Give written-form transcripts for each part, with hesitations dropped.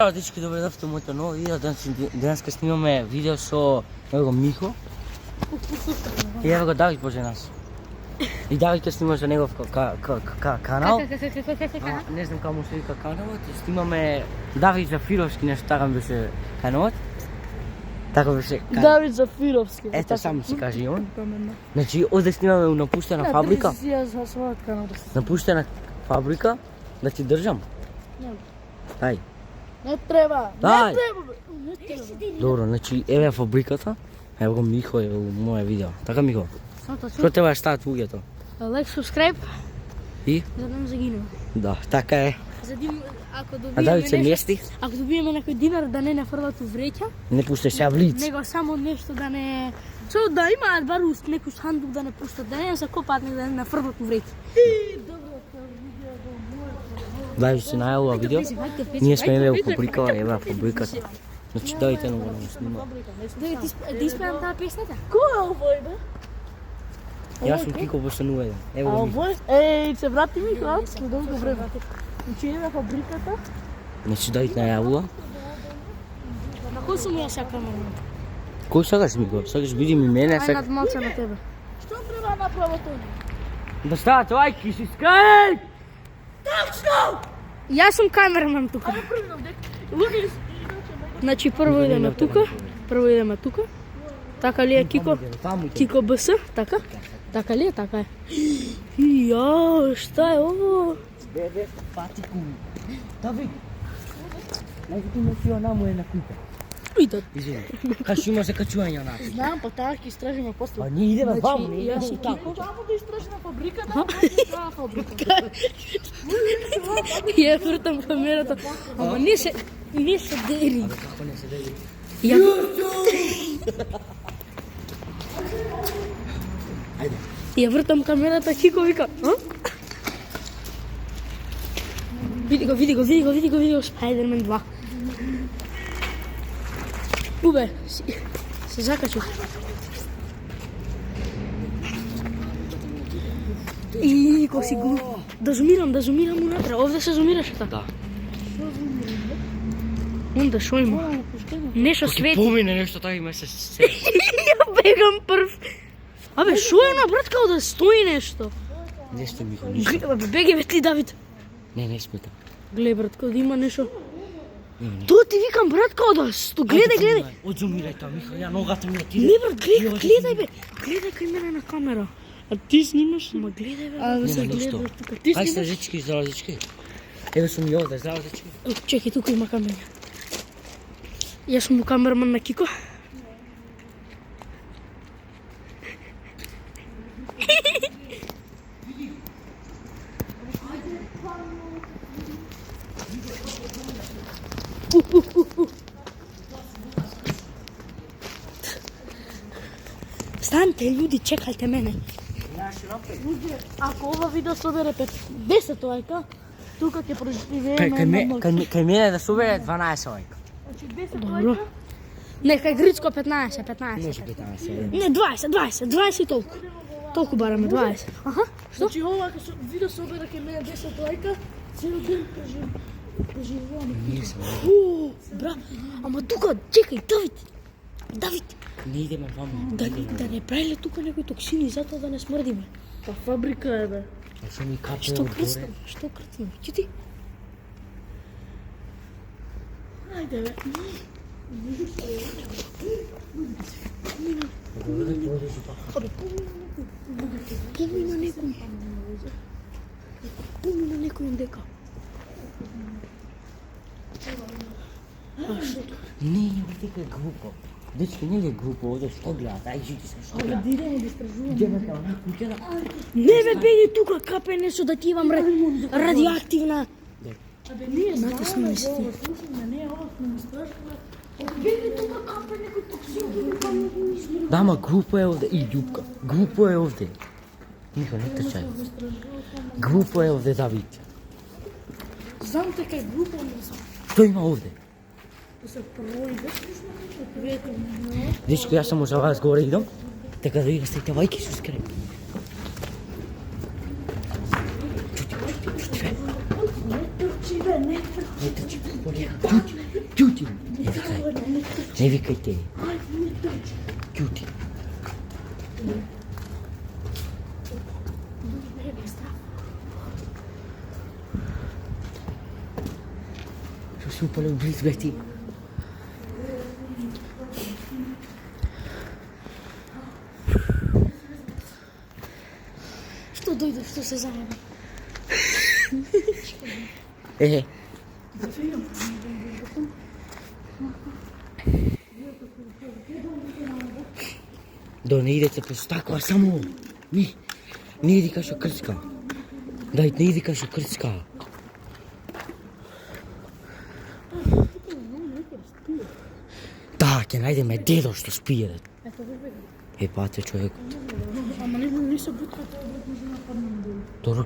Здраво дечки, добре дојдовте во моето ново видео. Денеска снимаме видео со него Михо. И ево го Давид поже нас. И Давид ќе снима за негов канал. Не знам како му се вика каналот. Снимаме Давид Зафировски, нешто така беше каналот. Така беше. Давид Зафировски. Ето само си каже и он. Значи овде снимаме у напуштена фабрика. Напуштена фабрика да ти држам. Ај. Не треба. Дај. Не треба. Добро, значи еве фабриката. Ево го Михо е у моје видео. Така Михо. Што треба да стават луѓето? Лайк, subscribe. И? За да не загинеме. Да, така е. Ако А Давид се добиеме мести? ако добиеме некој динар да не нафрлат у вреќа, Не пуште се влиц. него само нешто да не да имаат бар некој сандук да не пуштат, да не се копаат, да не нафрлат у вреќа. Давид се најавува видео. Ние сме еве у фабрика, еве фабриката. Значи дојдете на го снима. Да испеам таа песната? Кој е овој бе? Јас сум Кико Босануеден. Ево го Михо. Еј, се врати Михо, на долго време. Значи еве фабриката. Значи Давид најавува. На кој сум јас сакам? Кој сакаш Михо? Сакаш види ми мене, Ај над малце на тебе. Што треба да направи тој? Да стават лајки, си скај! Точно! Јас сум камераман тука. Значи прво идеме тука. Така ли е Кико? Кико БС, така? Така ли е? Така е. Ја, шта е ово? Бебе, патику. Давид. Најдете ме си она му е на купа. Идат. Извини. Каши има за качување на. Знам, па таа ќе истражиме после. А ние идеме ваму, не идеме Јас и тако. Кико. Само да истражиме фабриката, таа фабрика. Ја вртам камерата. Ама не се дери. Како не се дели? Ја вртам камерата, Кико вика, а? Види го, Spider-Man 2. Убе, се закачу. И ко си глуп. Да зумирам унатре. Овде се зумираше така. Онда шо има? Нешто свети. Помине нешто така има се. Ја бегам прв. Абе, шо е на брат као да стои нешто? Нешто Михо, ништо. Беге ветли Давид. Не сметам. Гледај брат, као да има нешто. Не. Тоа ти викам брат као да сто. Гледај. Одзумирај тоа Михо, ја ногата ми ти. Не брат, гледај бе. Гледај кај мене на камера. А ти снимаш? Ма гледај бе. Нема се ништо. гледа тука. Ти Ај снимаш? стражички, здравички. Еве сум и овде, здравички. Чекај, тука има камера. Јас сум камераман на Кико. Станте, луѓе, чекајте мене. Луѓе, ако ова видео собере 10 лајка, тука ќе преживееме една ноќ. Кај мене да собере 12 лајка. Значи 10 лајка. Не, кај Грицко 15. Може 15. Не, 20 и толку. Толку бараме, 20. Аха, што? Значи ова ако видео собере кај мене 10 лајка, цел ден преживуваме. Бра, ама тука, чекај, Давид. Не идеме ваму. Да не правиле тука некои токсини, затоа да не смрдиме. Па фабрика е бе. Што ми капе Што од крстам? горе? Што крстам? Ти? Ајде бе. Помина некој дека. Не, дека е глупо. Дечки, не е глупо, овде што гледат? Ај, жити се, што гледат? Идеме да истражуваме. Идеме као на куќа. Не бе, беги тука капе нешто да ти имам радиоактивна. Абе, ние знаеме ова, слушаме, не ова сме истражуваме. Беги тука капе некој токсин. Да, ама глупо е овде. И љубка. Глупо е овде. Михо, не трчај. Глупо е овде, Давид. Знам дека е глупо, не знам. Што има овде? Да се проиде, видите, Дечко, јас само за вас горе идам. Така да играте вајки со скреп. Не трчи, бе, не трчи. Не трчи, полека. Ќути. Не викајте. Ќути. Што си упалил близ бе ти? Што дојде, што се заради? Да не идете по стакла само. Не иди кај што крцка. Дај, не иди кај што крцка. Да, ќе најдеме дедо што спие. Пате човекот. Ама не се бутка, тоа може нападнем долу. Добро,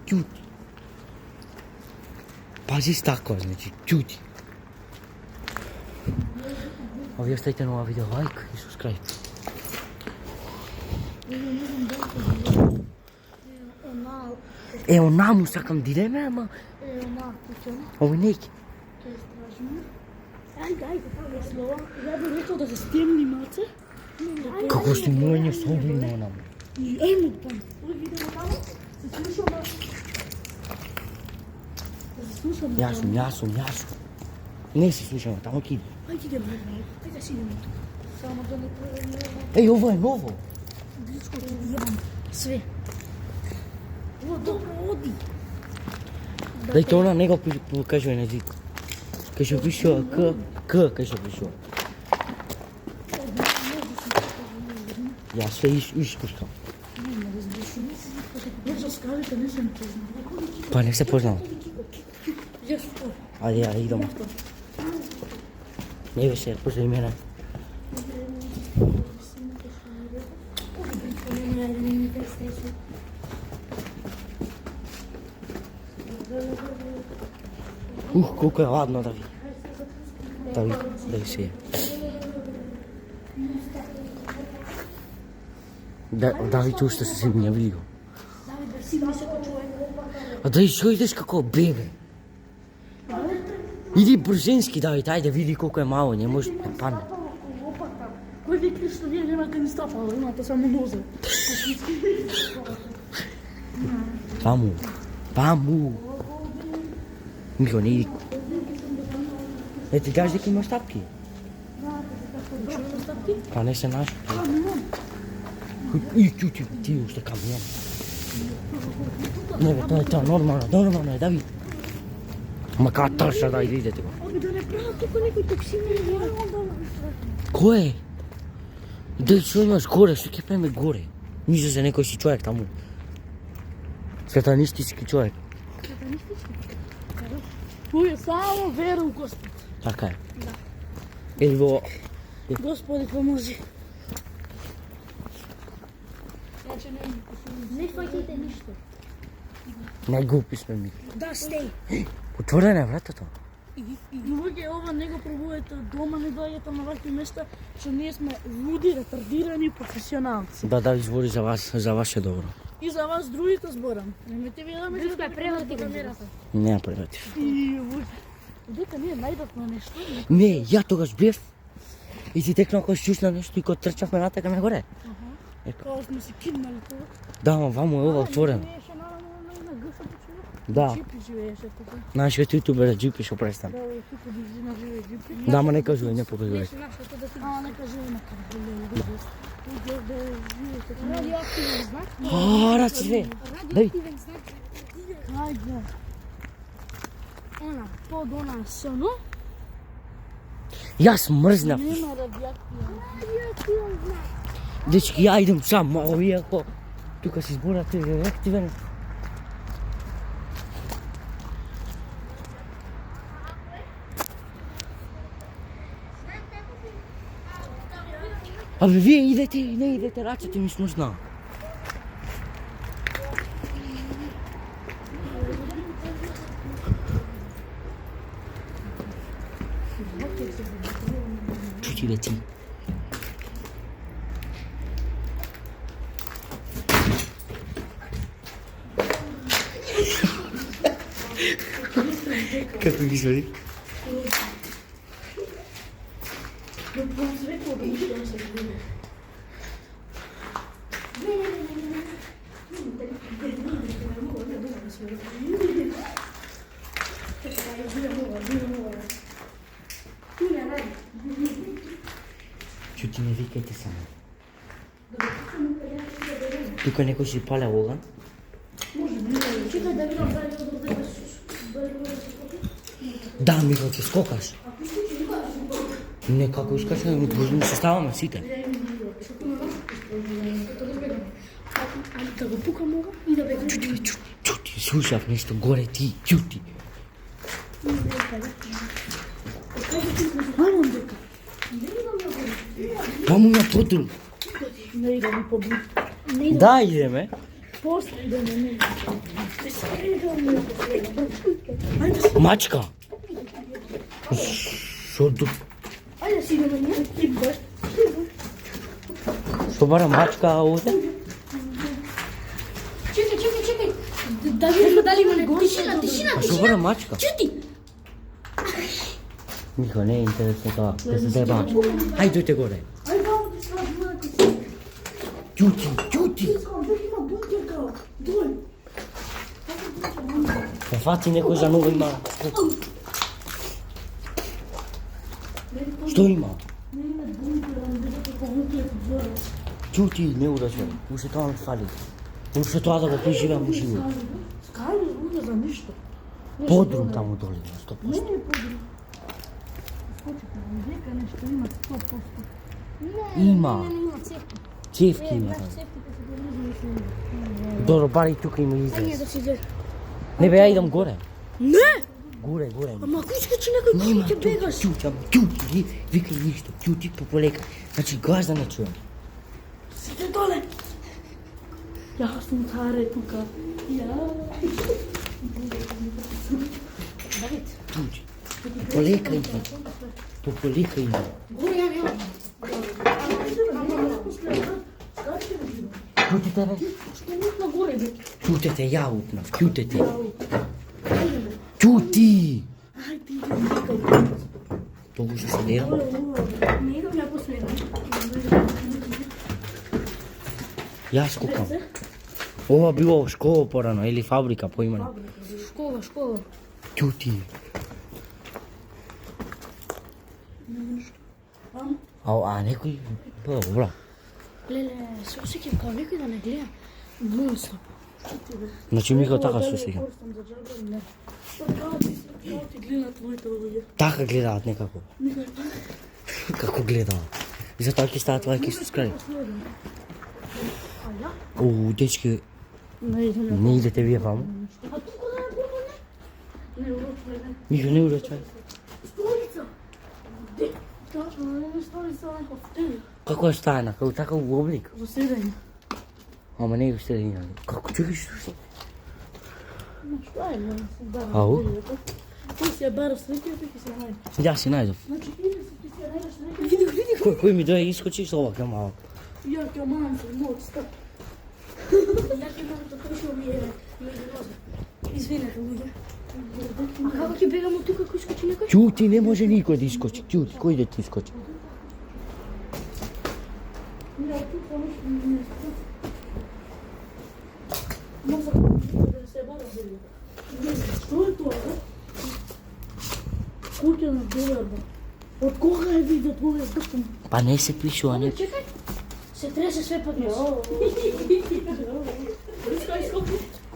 ќути. Пази стакла, значи, ќути. А вие оставите на ова видео лайк и субскрайб. Онаму сакам да идеме, ама... Ово неќе. Ајде, слова. Ја би рекол да се стемни малце. Како стимување со обидно онаму. Ајмо там. Идемо таму. Се слушаме. Јас сум. Не се слушаме, тамо ќе иде. Ајде идеме. Ајде си идеме. Само да не провериме. Ово е ново. Бличко ќе јам. Све. Добро, оди. Дајте она, не го покажувај на език. Кај што пишува кај што пишува. Јас све испускам. Па не се познава. Ајде, идемо. Не беше, поздрав мене. Колко е ладно да ви. Да ви се. Давид уште се си не види го. А да што идеш како бебе? Иди брзински, Давид, ајде види колко е мало, не може да падне. Кој викне што вие немате ни стапало, имате само нозе. Таму. Михо, не иди. Не ти кажеш дека имаш тапки? Па не се наши. И ќути, ти уште камион. Не бе, тоа е нормално е, Давид. Ма кај трша да идете го. Оби да не прават тука некој токсини. Кој е? Дај што имаш горе, што ќе пеме горе? Мисля се некој си човек таму. Сатанистички човек. Тој е само вера у Господ. Така е. Или во... Господи, помози. Не фаќате ништо. Не глупи сме ми. Да, стеј. Отворена е вратата. И луѓе ова не го пробувате дома, не доаѓате на вакви места, што ние сме луди, ретардирани професионалци. Да избори за вас, за ваше добро. И за вас другите зборам. Немете вие да ме Друга преватив камерата. Не преватив. И дека ние најдовме нешто. Не, ја тогаш бев и си текнал кој чушна нешто и кој трчавме натакаме горе. Као сме се киднали тоа. Да, ама ваму е ова отворено. Живееше наравно на гъса почина. Да. Джипи живееше тука. Нашиот јутубер Джипи шо престан. Да, тука близина живее Джипи. Да, ама не кажувај, не покажувај. Ама не кажуваме на кадриле. Да живеете. Радиоактивен знак. Раци, дај. Знак. Ајде. Она, под она соно. Јас мрзнав. Нема радиоактивен знак. Дечки, ја идем сам, а овие ако тука си зборате реактивен. Абе, вие идете и не идете, рачете ми смрзна. Чути бе ти. Како ги изгледи? Чути, не викајте само. Тука некој си пале оган? Чекај да видам Да, Михо, ќе скокаш. Не, како искаш, можеме се ставаме сите. Да го пукам ова и да бегам. Чути, слушав нешто горе ти, чути. Таму на подрум. Не идам по близо. Да, идеме. После идеме, не идам. Мачка. Шо Ајде си идеме ние. И баш. Што бара мачка овде? Чекај. Да видиме дали има некој. Тишина. А што бара мачка? Чути. Михо, не е интересно тоа. Да се зебам. Ајде, дојте горе. Ајде, баба, ти скажи некој. Чути. Има бункер као. Дој. Ме фати некој за нова има. Што има? Чути, не урачај. Уште тоа ме фали. Уште тоа да го преживеам уживо. Скај луѓе за ништо. Подрум таму доле, на 100%. Не е подрум. Скочите, дека нешто има 100%. Има. Има цевка. Цевки има таму. Цевките се долежи. Добро, бари тука има Ајде излез. да си гледа. Не бе, ја идам горе. Не! Горе. Ама ако искаш некој Нема, кој ќе бегаш. чути, викај ништо, чути пополека. Значи, глас да не чуем. Сите доле. Јас сум царе тука. Ја. Давид. Чути. Пополека има. Горе ја нема. Чути тебе? Што на горе бе? Чутете, ја упнав, чутете. Чути! Ајде идем. Толку што се дерам. Не идам ја последна. Јас скукам. Ова било школа порано или фабрика по име. Школа. Чути. А некој... Добро. Леле, се осеќам као некој да не гледа. Монстр. Значи Михо така се осеќам. Ти гледа твоите луѓе. Така гледаат некако. Како гледаат. И затоа ќе стават лајки со скрај. Дечки, Не идем. не идете вие ваму. А тука да е бурбо не? Не урочвај. Михо, не урачај. Столица. Де? Точно, не столица, некој фотелја. Како е стајна? Како така у облик? За седење. Ама не го седење. Како чекаш што? Што е, бе? Ау? Тој си ја бара среќа, тој ќе се најде. Ја си најдов. Значи, иде си ти си ја најдеш среќа. Види. Кој ми дојде искочи со ова към малко. Ја ќе мам се мојот стап. Ја ќе мам тоа што ми е меѓу. Извинете, луѓе. А како ќе бегам од тука кој искочи некој? Чути, не може никој да искочи. Чути, кој да ти искочи? Ја тука нешто не е. Може да се бара бе. Што е тоа, бе? Куќа на доверба. Од кога е видот овој стопен? Па не се пишува, не. Чекај. Се тресе све под нас.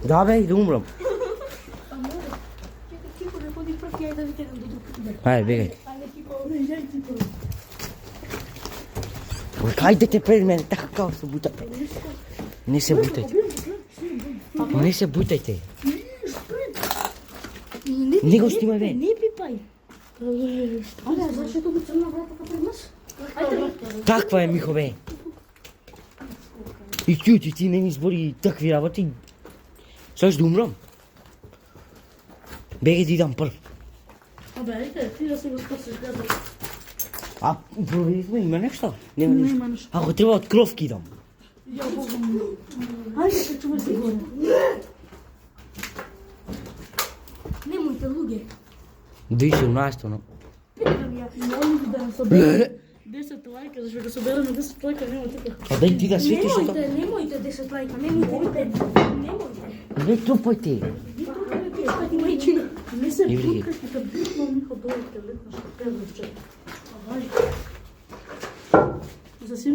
Да бе, и да умрам. Чекај, Кико не ходи прв, ја да ви тегам до друг. Ајде, бегај. Ајде, Кико, не јај ти прв. Кајдете пред мене, така како се бутате. Не се бутајте. Не се бутајте. Не го снимај, бе. Не пипај. Ајде, зашто го црна вратата пред нас? Ајде. Таква е, Михо, бе. И чути, ти не ми избори такви работи. Саш да умрам. Бегај да идам прв. Абе, ајде, ти да се го спасиш газа. А, проверивме, има нешто? Нема Нема ништо. нешто. Ако треба од кровки идам. Ја богам. Ајде, качуваме се горе. Немојте, луѓе. 2017, но... Питам ја, молим да не собераме 10 лајка, зашто да собераме 10 лајка нема тука. А дај ти да светиш ето. Немојте 10 лајка, немојте. Не тупајте. Не се Иври. пукати, да битно Михо дојде летна што певниче.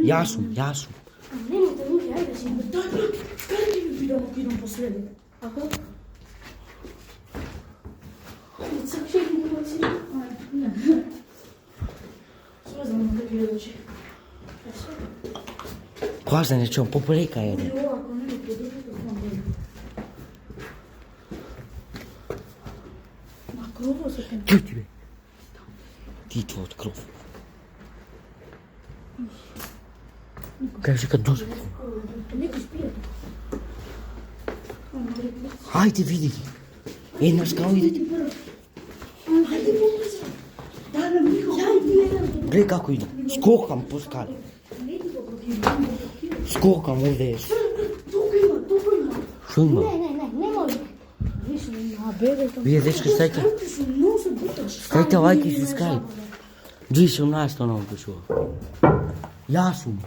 Јас сум. Немојте луѓе, ајде си. Кај ви бидам последен? Аха? Цакше ги не баци. Не. Смезнам да ги ведачи. Кога да не чуам, пополека еде. Ако не ми подржите, знам да. На крово се кем. Чути бе. Ти твојот кров. Кај се кад душ. Некој спие. Хајде види ги. Една скала иде ти. Ајде помози. Да, Михо. Ајде. Гледај како иде. Скокам по скали. Скокам овде. Тука има. Што има? Не може. Виж, на бебе там. Вие дечки стајте. Стајте лајк и subscribe. 2017 оно пишува. Јас сум.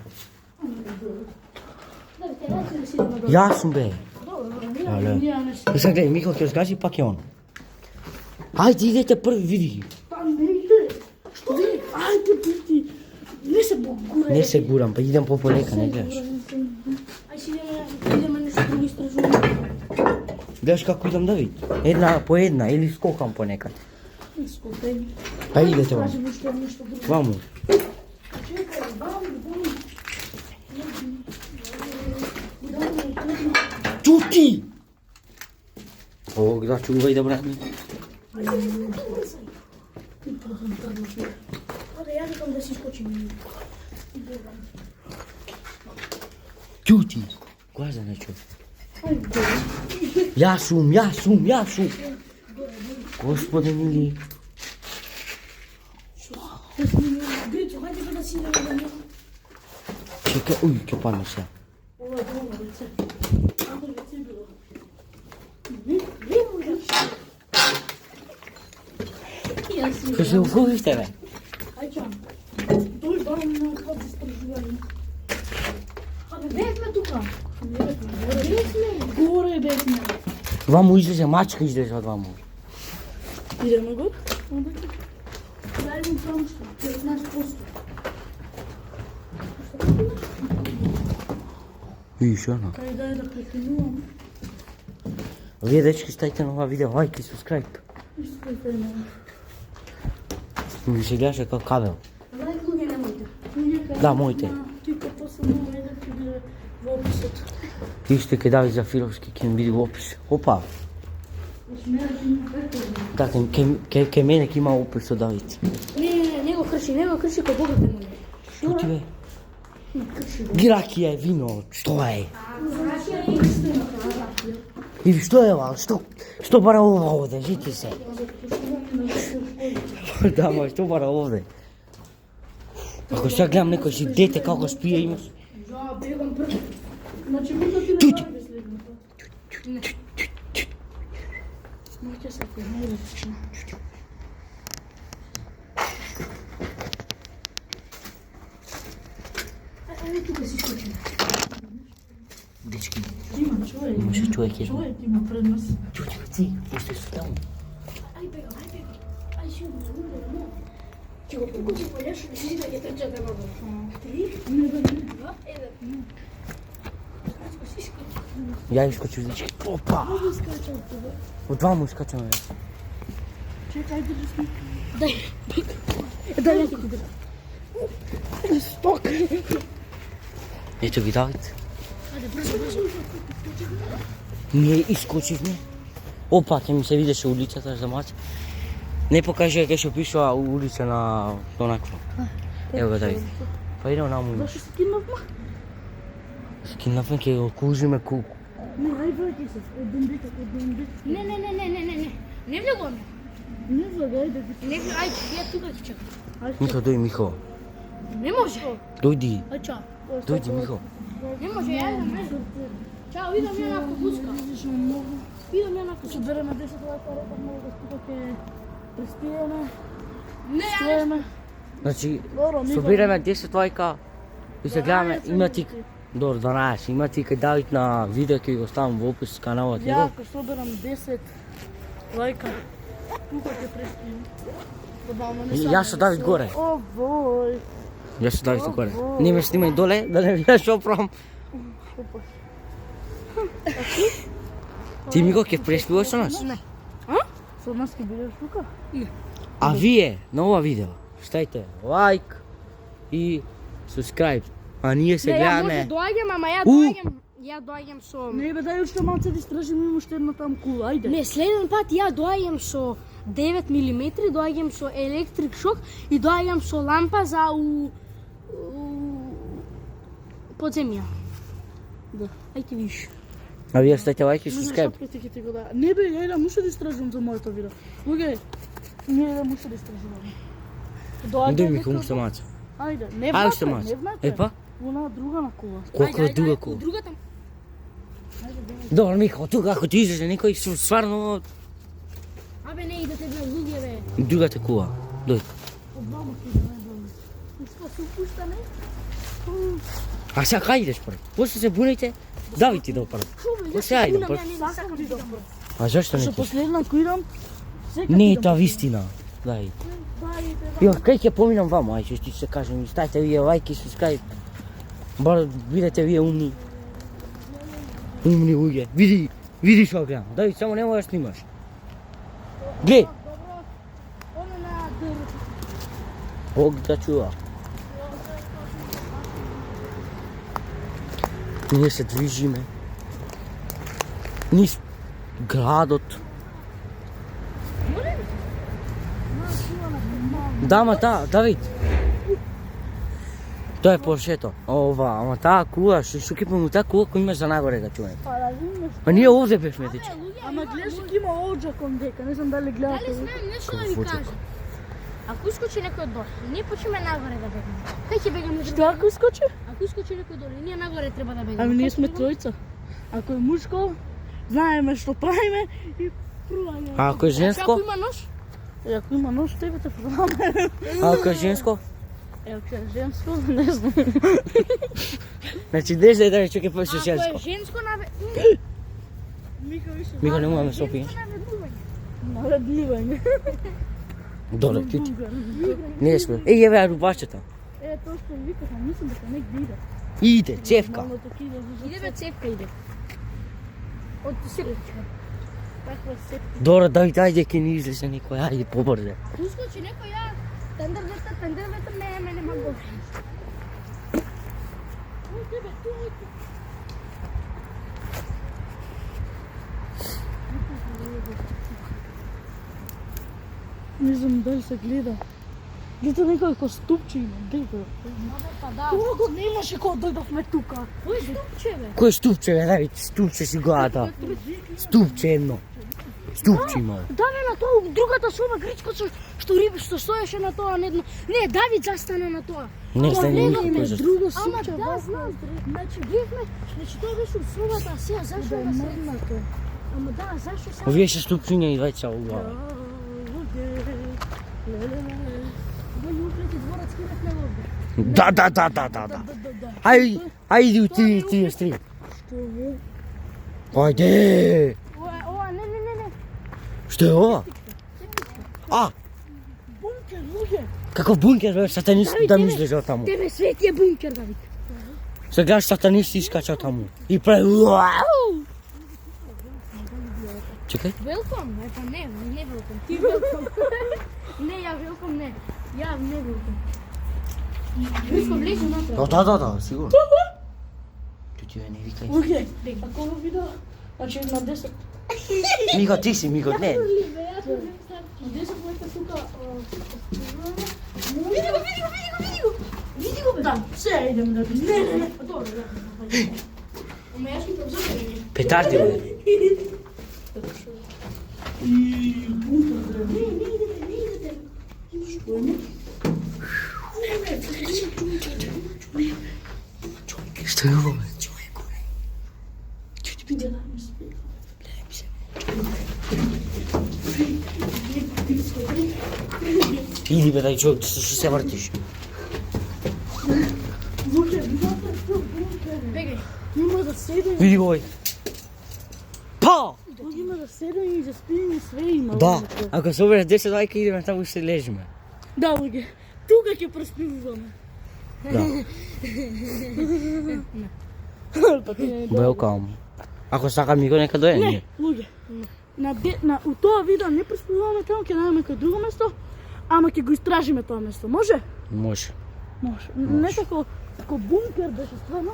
Јас сум бе. Але. Сега гледај, Михо ќе разкажи пак е он. Ајде идете први, види ги. Па не иде. Што ви? Ајде бити. Не се богуре. Не се гурам, па идам пополека, не гледаш. Ај си идеме нешто да истражуваме. Гледаш како идам да види? Една по една или скокам по некад. Скопени. Па идете вам. Кажи уште нешто друго. Ваму. Чекај, бам. Чути! О, да чувај да брат ми. Оде, ја викам да си скочим. Чути! Која за не чу? Јас сум. Господе мили. Грицо, хајде да си идеме да не. Чекај, уј, ќе падна се. Ова е долно лице. Ама лице било. Не можеш. Ка се уфувиште, бе? Ајча. Тој барам на код истражување. Абе, бевме тука. Горе бевме. Ваму излезе мачка, излезе од ваму. Идеме го? Заедно само што 15%. Видиш, она. Кај да е да прекинувам. Вие дечки стајте на ова видео, лајк и subscribe. Искајте ме. Ми се гледаше како кабел. Лајк луѓе немојте. Да, моите. Типа после много еден ќе биде во описот. Исто ке Давид Зафировски, ќе ми биде во опис. Опа, да, ке мене ке има опис со Давид. Не го крши кој богате му. Што ти бе? Крши го. Ги ракија е вино, што е? Ракија е истина, ракија. Иви, што е ова? Што бара ова овде? Жити се. Да, ма, што бара овде? Ако сега гледам некој си дете како спие имаш. Ja, бегам прв. Значи, мислам ти Чути. не прави следното. Не. Моите се померат. Ајде тука си скочим. Дечки, Има човек. имаше човек едно. Човек има пред нас. Чути, ци, уште су таму. Ај бегам. Ај си умре. Ќе го покучи полеш, и да ќе трчате на дом. 3, не да 2, 1. Ја искочив, дечки. Опа! Може скачам тука. Од ваму искачаме. Чекај да си. Дај ја ти. Сток. Ето ги Давид. Ајде, брзо. Ние искочивме. Опа, ќе ми се видеше улицата за мач. Не покажа кај што пишува улица на онакво. Ево го Давид. Па идемо наму. Зашто се кинавме? Скинавме, ќе го кужиме ку. Не, ај враќај се. Еден декат. Не. Не влегуваме. Не влегувај да ти. Не влегувај, ајде, ја тука ќе чекам. Михо, дојди, Михо. Не може. Дојди. Ај чао. Дојди, Михо. Не може, ја да ме. Чао, идам ја на автобуска. Идам ја на автобуска. Собереме 10 лајка, рекав много да спукате Преспиеме. Не, Стоеме. Значи, Добро, Михо. собираме 10 лайка и се гледаме, има ти... Добро, 12, има ти кај Давид на видео ќе го ставам во опис каналот Ја, него. ако соберам 10 лайка, тука ќе преспием. Јас со Давид горе. О, бој. Јас со Давид горе. Не ме снимај доле, да не видиш што правам. Ти Мико ќе преспиваш со нас? Не. Со нас ќе бидеш тука? А вие на ова видео ставите лайк и subscribe. А ние се Не, ја може гледаме. доаѓам, ама ја доаѓам со... Не бе, дај уште малце да истражим, има уште една там кула, ајде. Не, следен пат ја доаѓам со 9 мм, доаѓам со електрик шок и доаѓам со лампа за подземја. Да. Ајде виш. А вие ставите лайк и Не знам subscribe. шапките ќе ти го да. Не бе, ја идам уште да истражувам за моето видео. Луѓе, ние идам уште да истражуваме. Дай ми кому се маца. Ајде, не Ајде се внатре, маца. не внатре. Епа, Она друга на кула. колку е дуга кула. Другата... Добро, Михо, тука ако ти излезе некој стварно Абе, не идете бе, луѓе бе. другата кула. Дојди. Обама ќе да најдам. Што се упуштаме? А сега кај идеш прв? После се бунете, Давид ти да опарат. После ја идам прв. Сакам ти да прв. А зашто не Што ти? последно ако идам, сека Не ти е да тоа прв. вистина. Дај. Дајте, Јо, кај ќе поминам вама, ај што ти се кажем, ставите вие лайк и subscribe. Бар бидете вие умни. Умни луѓе. Види што гледам. Давид, само не можеш да снимаш. Глед, Добро. Оне на дрво. Бог да чува. Ние се движиме низ градот. Да, ма таа, Давид. Тоа е Поршето. Ова, ама таа кула, што ќе пому таа кула кој има за нагоре да чуне. Па да видиме. А ние овде бевме дече. Ама гледаш ќе има оџа кон дека, не знам дали гледате. Дали знаем нешто да ви Фоџак. кажам? Ако искочи некој доле, ние почнеме нагоре да бегаме. Кај ќе бегаме? Што ако искочи? Ако искочи некој доле, ние нагоре треба да бегаме. Ами ние Кај ќе сме бегаме? тројца. Ако е мушко, знаеме што правиме и прување. А ако е Ако женско? има нож? Е, ако има нож, тебе те продаме. А ако е женско? Е, ако е женско, не знам. Значи не знае да ќе после Ако е женско. женско, Мика више. Мико не можаме се опиеш. Наведнување. Доле, чути. Не сме. Еј, еве рубачета. Е, тоа што викаш, а мислам дека негде иде. Иде, цевка. Мално така иде за иде бе цевка иде. Од сепка. таква сепка. Добро, Давид, ајде ќе ни излезе некој, ајде побрзе. Ускочи некој ја тендер ветер, не, мене ма го. Не знам дали се гледа. Гледа некој ко ступче има, гледа. Па да. Тука не имаше кога дојдовме тука. Кој ступче бе? Кој ступче, бе, Давид? Ступче си главата. Ступче едно. Ступче има. Да, бе, на тоа другата соба гричко што риби што стоеше на тоа недно. Не, Давид застана на тоа. Не знам не никој има кој за. друго Ама ступче. да, знам. Значи бевме, значи тоа беше у собата, а сега зашо Да, да се? мрнато. Ама да, зашо сега? Овие се ступчиња и двајца у глава. Бој уплети дворац кинат на овде. Да. Ајде, ти стри. Ајде. Ова, не. Што е ова? А, Бункер, луѓе. каков бункер, бе, сатанисти да ми излезе од таму. Тебе светиот бункер, Давид. Се гледаш сатанисти искача таму. И прави Чекај. Велком? Па не велком. Ти велком. Не, ја велком не. Ја не велком. Виско влезу натре. Да, сигурно. Ти не викај. Луѓе, ако го видео, значи на 10. Мико, ти си, Мико, не. На 10 лека тука. Види го, бе. Да, сега идем да видим. Не. Добро, да. Ама јас ќе обзорам. Петарди, бе. И бункер, бре. Што е? Што е ова, бе? Види Иди бе, дај човек, што се вртиш. Бегај. Има да седим, Види го овој. Па! има да седим и да спием и све има. Да, ако се обереш 10 лајка идеме таму и се лежиме. Да, луѓе. Тука ќе преспивуваме. Да. Welcome. Ако сака Мико, нека дојде. Не, луѓе. У тоа видео не преспивуваме таму, ќе најдеме кај друго место, ама ќе го истражиме тоа место. Може? Може. Може. Некако како бункер беше стварно.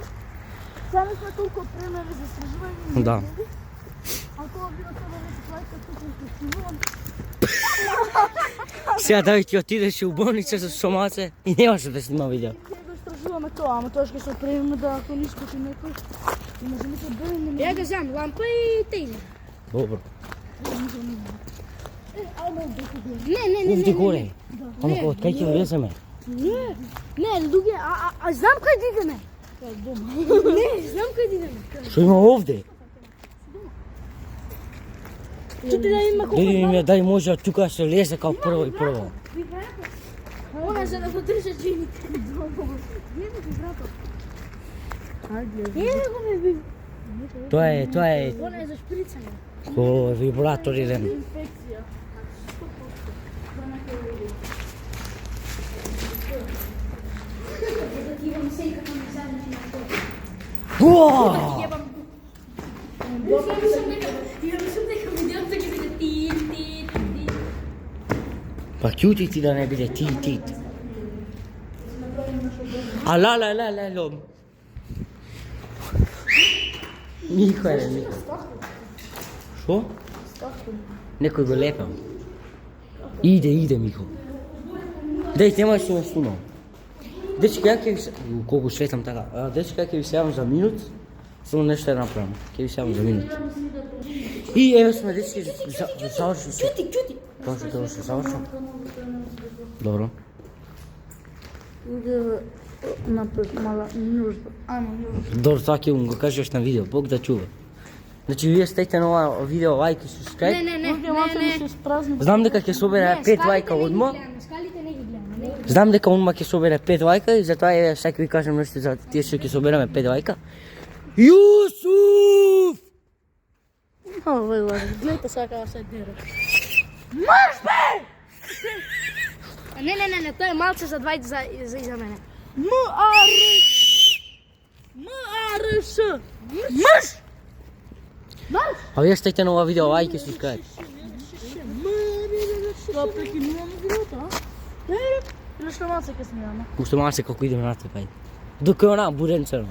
Само сме толку премери за истражување. Да. Ако видео тоа не се плаќа, тука ќе преспивувам. Сега да ти отидеш у болница за стомаце и немаше да снима видео. Ќе го истражуваме тоа, ама тоа ќе се опремиме да ако не искате некој, можеме да береме. Ја го знам, лампа и тейнер. Добро. Ајде да Не. Овде горе. Ама од кај ќе влеземе? Не, луѓе, а знам кај да идеме. Не, знам кај да идеме. Што има овде? Чути да има колку Деди ми дај може од тука се лезе као прво и прво. Она за да го држа джините. Ево го ме ви. Тоа е Она е за шприцање. ко вибратор еден. Инфекција. Да ти имам сејка на мисажни на тоа. Уа! Јебам. Ја мислам дека видеото ќе биде ти. Па кјути ти да не биде ти. А ла. Мико е, Мико. Шо? Некој го лепел. Иде, Мико. Деј, немај што ме снимам. Дечко, ја ќе ви се... Колку светам така. Дечко, ја ќе ви се јавам за минут. Само нешто ја направам. Ќе ви се јавам за минут. И еве сме, дечки, завршим се. Чути. Тоа што се завршам. Добро. Напред мала нужда. Ама нужда. Добро, тоа ќе го кажеш на видео. Бог да чува. Значи, вие стајте на ова видео лајк и субскрајб. Луѓе, малце ми се спразни. Знам дека ќе собере 5 лајка одма. Скалите не ги гледаме. Знам дека онма ќе собере 5 лајка и затоа е сега ви кажам нешто за тие што ќе собереме 5 лајка. Јусуф! Овој лари, гледате сега како се дера. Не, тоа е малце за двајца за иза мене. МАРШ. Мрш! А вие стајте на ова видео лајк и субскрајб. Тоа прекинуваме видеото, а? Или што малце ќе снимаме? Уште малце како идеме натаму. Докај она буренцено.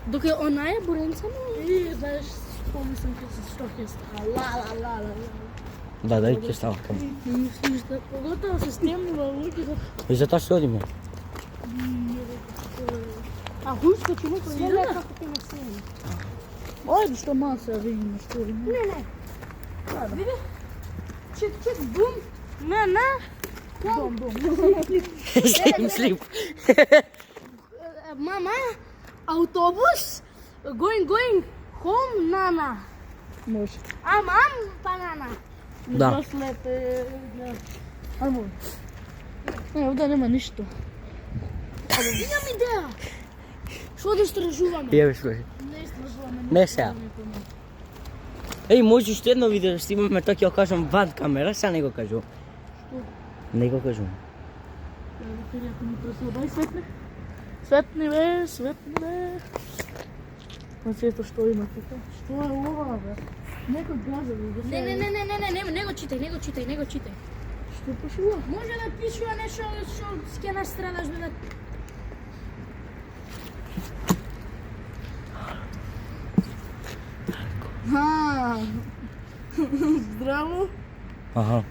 Докато она е буренцано и знаеш, помислам што ќе става. Ла. Да, дај ќе става каму. Мислиш да поготово се стемнува луѓето. И затоа што одиме. А хујска ќе му Не, како ти ме снимам. Ајде што малце да видиме што има. Не. Види? Чек, бум. Не. Бум. Слип. Мама, автобус, going, home, нана. Може. Ам, банана. Да. Слепе. Ајмо. Овде нема ништо. Имам идеја. Што да истражуваме? Јаве што е. Не истражуваме. Не сега. Еј, може уште едно видео да снимаме, тоа ќе го кажам ван камера, сега не го кажувам. Не го кажувам. Ако ми преслабај светне. Светни бе. Значи ето што има тука. Што е ова бе? Некој газа бе. Не го читај. Што пишува? Може да пишува нешто што ќе настрадаш бе. Здраво. Аха.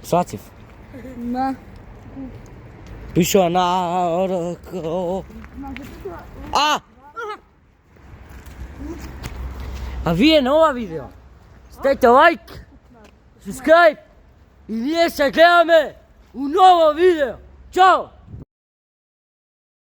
Сватив. На. Пишува на рако. А вие на ова видео стајте лајк, субскрајб и ние се гледаме у ново видео. Чао!